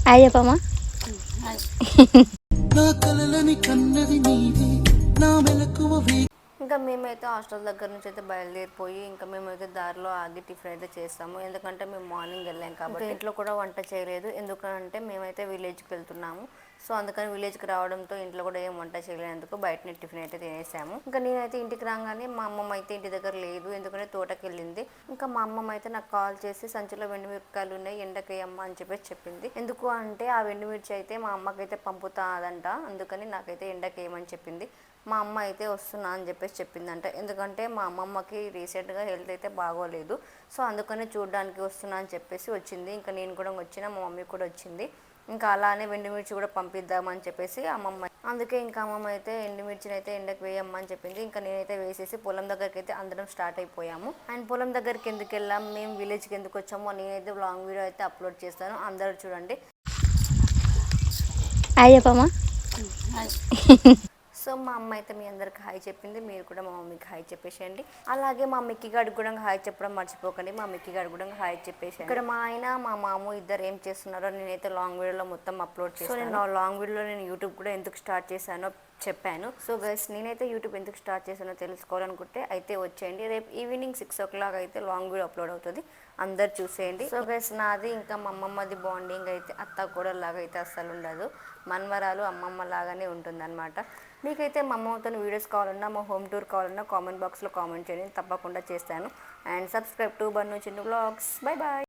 Hi చెప్పమ్మా. ఇంకా మేమైతే హాస్టల్ దగ్గర నుంచి అయితే బయలుదేరిపోయి ఇంకా మేమైతే దారిలో ఆగి టిఫిన్ అయితే చేస్తాము. ఎందుకంటే మేము మార్నింగ్ వెళ్ళాం కాబట్టి ఇంట్లో కూడా వంట చేయలేదు. ఎందుకంటే మేమైతే విలేజ్కి వెళ్తున్నాము. సో అందుకని విలేజ్కి రావడంతో ఇంట్లో కూడా ఏం వంట చేయలేనందుకు బయటనే టిఫిన్ అయితే తినేసాము. ఇంకా నేనైతే ఇంటికి రాగానే మా అమ్మమ్మ అయితే ఇంటి దగ్గర లేదు, ఎందుకంటే తోటకి వెళ్ళింది. ఇంకా మా అమ్మమ్మ అయితే నాకు కాల్ చేసి సంచిలో మిరపకాయలు ఉన్నాయి ఎండకేయమ్మ అని చెప్పింది. ఎందుకు అంటే ఆ మిర్చి అయితే మా అమ్మకైతే పంపుతాదంట, అందుకని నాకైతే ఎండకేయమని చెప్పింది. మా అమ్మ అయితే వస్తున్నా అని చెప్పిందంట. ఎందుకంటే మా అమ్మమ్మకి రీసెంట్గా హెల్త్ అయితే బాగోలేదు. సో అందుకని చూడడానికి వస్తున్నా అని చెప్పేసి వచ్చింది. ఇంకా నేను కూడా వచ్చిన, మా మమ్మీ కూడా వచ్చింది. ఇంకా అలానే ఎండుమిర్చి కూడా పంపిద్దామని చెప్పేసి అమ్మమ్మ, అందుకే ఇంకా అమ్మమ్మ అయితే ఎండుమిర్చిని అయితే ఎండకు వేయమ్మని చెప్పింది. ఇంకా నేనైతే వేసేసి పొలం దగ్గరికి అయితే అందరం స్టార్ట్ అయిపోయాము. అండ్ పొలం దగ్గరికి ఎందుకు వెళ్ళాం, మేము విలేజ్కి ఎందుకు వచ్చామో నేనైతే లాంగ్ వీడియో అయితే అప్లోడ్ చేస్తాను, అందరూ చూడండి. హాయ్ చెప్పమ్మా. సో మా అమ్మ అయితే మీ అందరికి హాయ్ చెప్పింది, మీరు కూడా మా మమ్మీకి హాయ్ చెప్పేసేయండి. అలాగే మా మిక్కీ గారికి కూడా హాయ్ చెప్పడం మర్చిపోకండి, మా మిక్కీ గారికి కూడా హాయ్ చెప్పేసేయండి. ఇక్కడ మా ఆయన మా మామ ఇద్దరు ఏం చేస్తున్నారో నేనైతే లాంగ్ వీడియోలో మొత్తం అప్లోడ్ చేస్తాను. సో నేను లాంగ్ వీడియోలో నేను యూట్యూబ్ కూడా ఎందుకు స్టార్ట్ చేశానో చెప్పాను. సో గైస్ నేనైతే యూట్యూబ్ ఎందుకు స్టార్ట్ చేశానో తెలుసుకోవాలనుకుంటే అయితే వచ్చేయండి. రేపు ఈవినింగ్ 6 o'clock అయితే లాంగ్ వీడియో అప్లోడ్ అవుతుంది, అందరు చూసేయండి. సో గైస్ నాది ఇంకా మా అమ్మమ్మది బాండింగ్ అయితే అత్త కూడా లాగా అయితే అస్సలు ఉండదు, మన్మరాలు అమ్మమ్మ లాగానే ఉంటుందన్నమాట. మీకైతే మా అమ్మమ్మతో వీడియోస్ కావాలన్నా, మా హోమ్ టూర్ కావాలన్నా కామెంట్ బాక్స్లో కామెంట్ చేయండి, తప్పకుండా చేస్తాను. And subscribe to Bannu Chinnu vlogs. Bye bye.